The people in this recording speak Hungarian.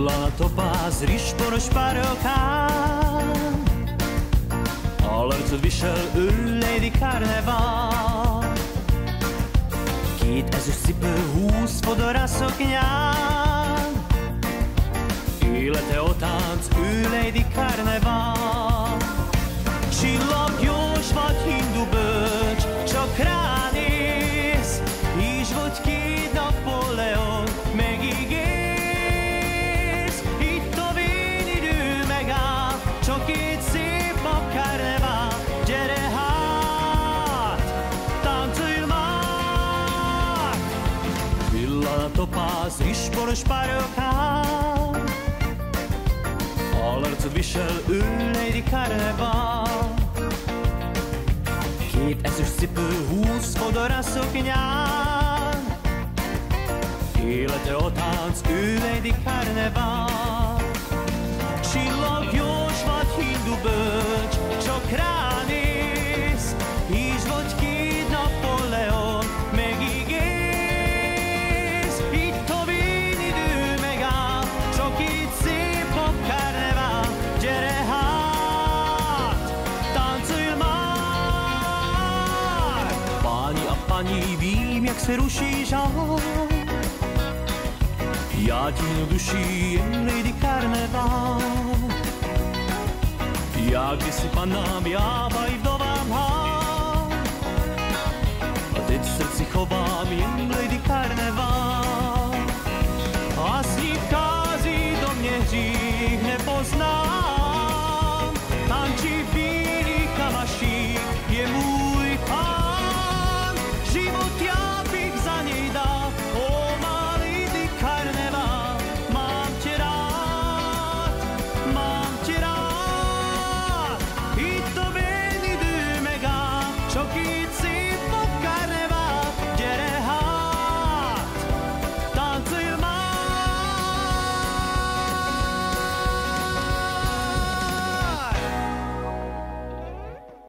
Villa, topáz, rizsporos párokán, alarcot visel, ő Lady Carnival. Két ezüst cipő, 20 fodorás szoknyán, élete a tánc, ő Lady Carnival. Csillagjós vagy hindu bölcs, csak ránéz, is volt két Napóleon, megígész. Itt a vén idő megáll, csak két szép nap Carnival. Gyere hát, táncolj már! Villa, topáz, rizsporos párokán, alarcot visel, ő Lady Carnival. Két ezüst cipő, 20 fodorás szoknyán, élete a tánc, ő Lady Carnival. Csillagjós vagy hindu bölcs, csak ránéz, is vagy két Napóleon, megígész. Itt a vén idő megáll, csak itt szép nap Carnival. Gyere hát, táncolj már! Páni a pani, vím, jak se ruší žal. Já tíhnu duší, jen Lady Carnival. Já kdysi panám, já vaj vdovám hám, a teď v srdci chovám jen Lady